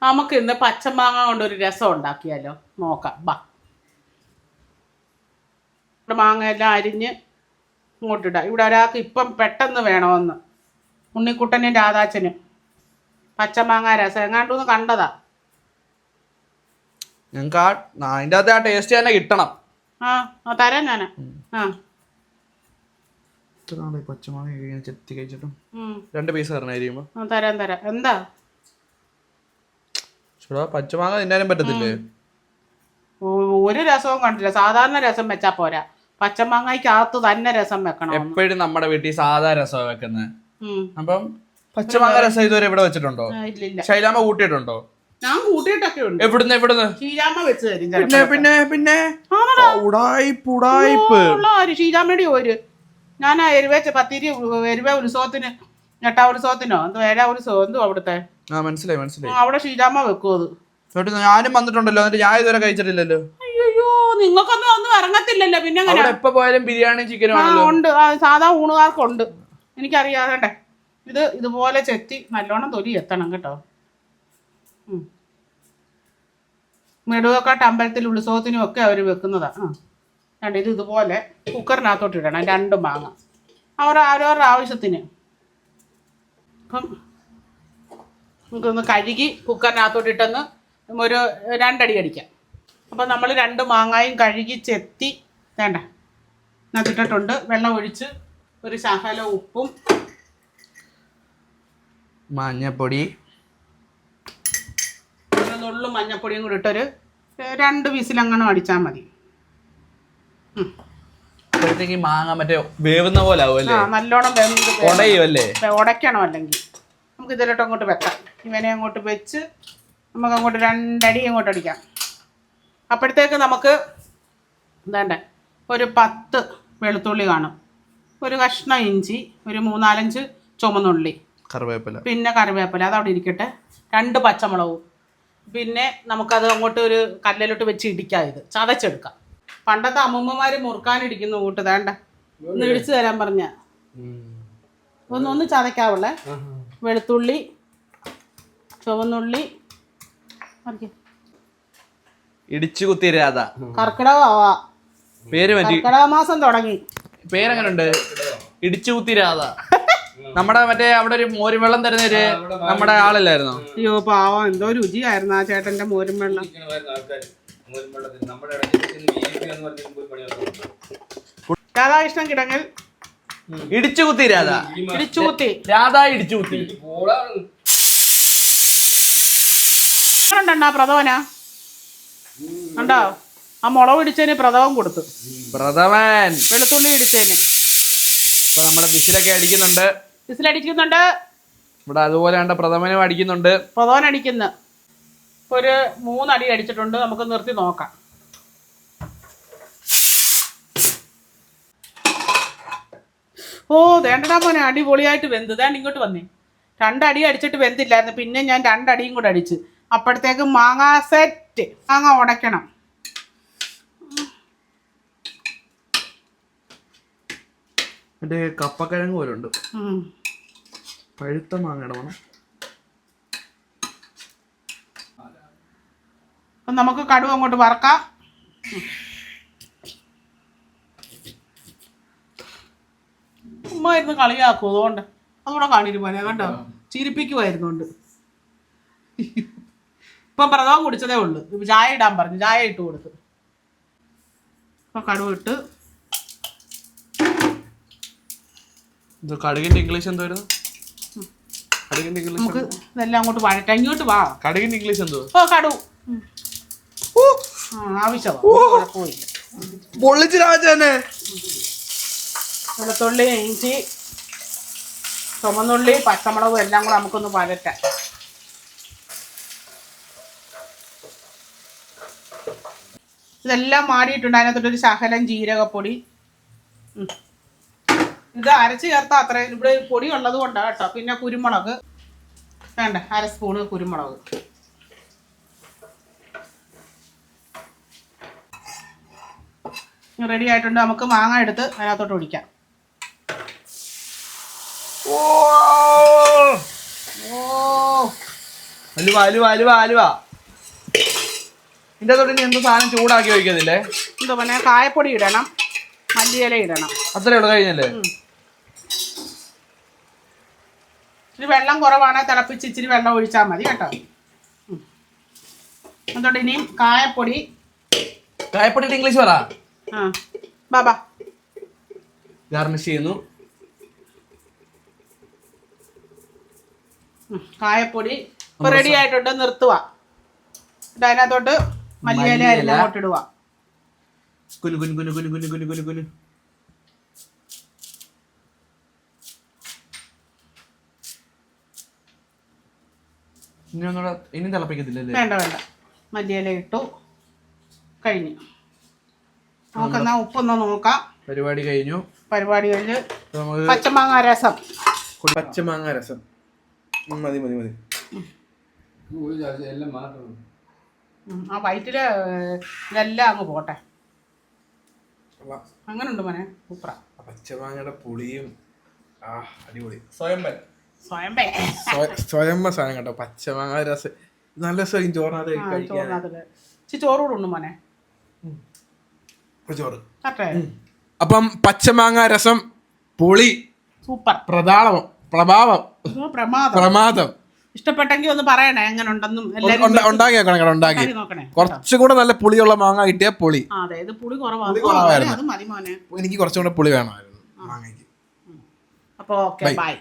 നമുക്ക് ഇന്ന് പച്ചമാങ്ങ കൊണ്ടൊരു രസം ഉണ്ടാക്കിയാലോ? നോക്കാം ബാ. മാങ്ങ എല്ലാം അരിഞ്ഞ് ഇങ്ങോട്ടിടാം. ഇവിടെ ഒരാൾക്ക് ഇപ്പം പെട്ടെന്ന് വേണമെന്ന്, ഉണ്ണിക്കുട്ടനും രാധാച്ചനും പച്ചമാങ്ങ രസം എങ്ങാണ്ടൊന്ന് കണ്ടതാ. ഞങ്ങൾക്ക് അതിൻ്റെ അകത്ത് ആ ടേസ്റ്റ് തന്നെ കിട്ടണം. തരാം ഞാൻ. പച്ചമാങ്ങ ചെത്തി കഴിച്ചിട്ടും 2 പീസ് തരണമായിരിക്കുമ്പോ തരാം. എന്താ പച്ചമാങ്ങ തിന്നാനും പറ്റത്തില്ലേ? ഒരു രസവും കണ്ടില്ല. സാധാരണ രസം വെച്ചാ പോരാ, പച്ചമാങ്ങയ്ക്കകത്ത് തന്നെ രസം വെക്കണം. എപ്പോഴും നമ്മുടെ വീട്ടിൽ സാധാ രസം വെക്കുന്നത്. അപ്പം പച്ചമാങ്ങ രസം ഇതുവരെ ഇവിടെ വെച്ചിട്ടുണ്ടോ? ഇല്ലില്ല. ശൈലാമ്മ കൂട്ടിയിട്ടുണ്ടോ? ഞാൻ കൂട്ടിയിട്ടൊക്കെ ഉണ്ട്. എവിടുന്ന്? ഷീജാമ്മ വെച്ച് തരും. പിന്നെ ഷീജാമ്മയുടെ ഒരു ഞാൻ പത്തിരി എരുവ ഉത്സവത്തിന്, ഞെട്ടാ ഉത്സവത്തിനോ എന്തോ ഏഴാ ഉത്സവം എന്തോ അവിടുത്തെ മനസ്സിലായി അവിടെ ഷീജാമ്മ വെക്കും അത്. ഞാനും വന്നിട്ടുണ്ടല്ലോ, എന്നിട്ട് ഞാൻ ഇതുവരെ കഴിച്ചിട്ടില്ലല്ലോ. അയ്യോ, നിങ്ങൾക്കൊന്നും ഒന്നും ഇറങ്ങത്തില്ലല്ലോ. പിന്നെ എപ്പോ പോയാലും ബിരിയാണി ചിക്കനും ഉണ്ട്. സാധാ ഊണുകാർക്കുണ്ട്. എനിക്കറിയാതെ. ഇതുപോലെ ചെത്തി നല്ലോണം തൊലി എത്തണം കേട്ടോ. മെടുവക്കാട്ട് അമ്പലത്തിൽ ഉത്സവത്തിനും ഒക്കെ അവർ വെക്കുന്നതാ. ഇത് ഇതുപോലെ കുക്കറിനകത്തോട്ട് ഇടണം 2 മാങ്ങ അവരവരുടെ ആവശ്യത്തിന്. അപ്പം നമുക്കൊന്ന് കഴുകി കുക്കറിനകത്തോട്ട് ഇട്ടെന്ന് ഒരു 2 അടി അടിക്കാം. അപ്പം നമ്മൾ 2 മാങ്ങായും കഴുകി ചെത്തി വേണ്ട നത്തിട്ടിട്ടുണ്ട്. വെള്ളം ഒഴിച്ച് ഒരു ശകല ഉപ്പും മഞ്ഞപ്പൊടി, നുള്ളു മഞ്ഞപ്പൊടിയും കൂടി ഇട്ടൊരു 2 വിസിലങ്ങനെ അടിച്ചാൽ മതി. അപ്പോഴത്തേക്ക് മാങ്ങ മറ്റേ വേവുന്ന പോലെ ആവുമല്ലേ? നല്ലോണം ഉടയുമല്ലേ? ഉടയ്ക്കണം. അല്ലെങ്കിൽ നമുക്ക് ഇതിലോട്ട് അങ്ങോട്ട് വെക്കാം. ഇവനെ അങ്ങോട്ട് വെച്ച് നമുക്ക് അങ്ങോട്ട് 2 അടി അങ്ങോട്ട് അടിക്കാം. അപ്പോഴത്തേക്ക് നമുക്ക് എന്താണ്ട് ഒരു 10 വെളുത്തുള്ളി കാണും, ഒരു കഷ്ണം ഇഞ്ചി, ഒരു 3-4 ചുമന്നുള്ളി, പിന്നെ കറിവേപ്പില അതവിടെ ഇരിക്കട്ടെ, 2 പച്ചമുളകും. പിന്നെ നമുക്കത് അങ്ങോട്ട് ഒരു കല്ലിലോട്ട് വെച്ച് ഇടിക്കാം. ഇത് ചതച്ചെടുക്കാം. പണ്ടത്തെ അമ്മൂമ്മമാര് മുറുക്കാനിടിക്കുന്ന കൂട്ട് വേണ്ട ഒന്ന് ഇടിച്ചു തരാൻ പറഞ്ഞ ഒന്ന് ചതയ്ക്കാവുള്ളേ. വെളുത്തുള്ളി, ചുവന്നുള്ളി, ഇടിച്ചു കുത്തി രാധ. കർക്കിടകമാവാ, കർക്കിടക മാസം തുടങ്ങി. പേരെങ്ങനുണ്ട്? ഇടിച്ചു കുത്തി രാധ. നമ്മുടെ മറ്റേ അവിടെ ഒരു മോരും വെള്ളം തരുന്നൊരു നമ്മുടെ ആളില്ലായിരുന്നോ? അയ്യോ പാവം, എന്തോ രുചിയായിരുന്നു ആ ചേട്ടന്റെ മോരും വെള്ളം. രാധാകൃഷ്ണൻ കിടങ്ങൽ ഇടിച്ചു കുത്തി രാധ. ഇടിച്ചു കുത്തി രാധ ഇടിച്ചു കുത്തി. ഉണ്ടോ പ്രഥവനാ? ഉണ്ടോ? ആ മുളക് ഇടിച്ചതിന് പ്രഥവം കൊടുത്തു. പ്രഥമൻ വെളുത്തുള്ളി ഇടിച്ചതിന്. ഇപ്പൊ നമ്മള് വിസിലൊക്കെ അടിക്കുന്നുണ്ട്. വിസിലടിക്കുന്നുണ്ട്. ഇവിടെ അതുപോലെ കണ്ട പ്രഥമനും അടിക്കുന്നുണ്ട്. പ്രഥവൻ അടിക്കുന്ന ഒരു 3 അടി അടിച്ചിട്ടുണ്ട്. നമുക്ക് നിർത്തി നോക്കാം. ഓ വേണ്ടടാ മോനെ, അടിപൊളിയായിട്ട് വെന്ത്. ഇതാണ്ട് ഇങ്ങോട്ട് വന്നേ. 2 അടി അടിച്ചിട്ട് വെന്തില്ലായിരുന്നു. പിന്നെ ഞാൻ 2 അടിയും കൂടെ അടിച്ച്. അപ്പോഴത്തേക്ക് മാങ്ങ സെറ്റ്. മാങ്ങ ഉടയ്ക്കണം. മറ്റേ കപ്പക്കിഴങ്ങ് പോലെ ഉണ്ട്. പഴുത്ത മാങ്ങ ഇടണം. നമുക്ക് കടുവ അങ്ങോട്ട് വറക്കാം. ഉമ്മ ഇരുന്ന് കളിയാക്കും. അതുകൊണ്ട് അതുകൂടെ കാണിരുപോലെ കണ്ടോ, ചിരിപ്പിക്കുമായിരുന്നുണ്ട്. ഇപ്പം പ്രഥമം കുടിച്ചതേ ഉള്ളു. ചായ ഇടാൻ പറഞ്ഞു, ചായ ഇട്ട് കൊടുത്തു. ഇപ്പൊ കടുവ ഇട്ട്. കടുകിന്റെ ഇംഗ്ലീഷ് എന്തായിരുന്നു? നമുക്ക് ഇതെല്ലാം അങ്ങോട്ട് വഴറ്റാം. ഇങ്ങോട്ട് വാ. കടുകിന്റെ ഇംഗ്ലീഷ് എന്തോ? ഓ കടു ആവശ്യമില്ല. വെളുത്തുള്ളി, ഇഞ്ചി, ചുമന്നുള്ളി, പച്ചമുളകും എല്ലാം കൂടെ നമുക്കൊന്ന് വഴറ്റാം. ഇതെല്ലാം മാടിയിട്ടുണ്ട്. അതിനകത്തൊരു ശകലം ജീരകപ്പൊടി. ഇത് അരച്ച് ചേർത്താൽ അത്രയും. ഇവിടെ പൊടി ഉള്ളത് കൊണ്ടാണ് കേട്ടോ. പിന്നെ കുരുമുളക് വേണ്ട, 1/2 സ്പൂണ് കുരുമുളക്. റെഡി ആയിട്ടുണ്ട്. നമുക്ക് മാങ്ങ എടുത്ത് അതിനകത്തോട്ട് ഒഴിക്കാം. അലുവ അലുവ അലുവ അലുവ. ഇതിന്റെ തൊട്ട് ഇനി എന്ത് സാധനം ചൂടാക്കി വയ്ക്കത്തില്ലേ? എന്താ പറഞ്ഞാ കായപ്പൊടി ഇടണം, മല്ലിയില ഇടണം. അത്രേ ഉള്ളു, കഴിഞ്ഞല്ലേ? ഇച്ചിരി വെള്ളം കുറവാണെങ്കിൽ തിളപ്പിച്ച് ഇച്ചിരി വെള്ളം ഒഴിച്ചാൽ മതി കേട്ടോ. അതുകൊണ്ട് ഇനിയും കായപ്പൊടി. കായപ്പൊടി ഇംഗ്ലീഷ് പറ. ബാബാ ഗാർണിഷ് ചെയ്യുന്നു. കായപ്പൊടി ഇപ്പൊ റെഡി ആയിട്ടുണ്ട്. നിർത്തുക. അതിനകത്തോട്ട് മല്ലിയില അരിഞ്ഞോട്ട് ഇടുക. കുനു കുനു കുനു കുനു കുനു കുനു കുനു കുനു. ഇനി തിളപ്പിക്കത്തില്ലല്ലേ? വേണ്ട വേണ്ട, മല്ലിയില ഇട്ടു, കഴിഞ്ഞു. നമുക്കെന്നാ ഉപ്പൊന്ന് നോക്കാം. പരിപാടി കഴിഞ്ഞു. പരിപാടി കഴിഞ്ഞ് പച്ചമാങ്ങ രസം. പച്ചമാങ്ങ രസം മതി മതി മതി. ആ വയറ്റില് ഇതെല്ലാം അങ്ങ് പോട്ടെ. അങ്ങനെ ഉണ്ട് മോനെ, സൂപ്പറാ. പച്ചമാങ്ങയുടെ പുളിയും അടിപൊളി. സ്വയംബൻ സാധനം കേട്ടോ. പച്ചമാങ്ങ രസം നല്ല രസം. ചോറിനകത്ത് ചോറ് കൂടെ ഉണ്ട് മോനെ. ചോറ്. അപ്പം പച്ചമാങ്ങ രസം, പുളി, സൂപ്പർ. പ്രഭാവം, പ്രമാദം. ഇഷ്ടപ്പെട്ടെങ്കിൽ ഒന്ന് പറയണേ എങ്ങനെ ഉണ്ടെന്നും. ഉണ്ടാക്കി ഉണ്ടാക്കി നോക്കണേ. കുറച്ചുകൂടെ നല്ല പുളിയുള്ള മാങ്ങ കിട്ടിയ പൊളി. അതായത് പുളി കുറവായിരുന്നു. എനിക്ക് കുറച്ചുകൂടെ പുളി വേണമായിരുന്നു മാങ്ങയ്ക്ക്. അപ്പൊ ഓക്കെ, ബൈ.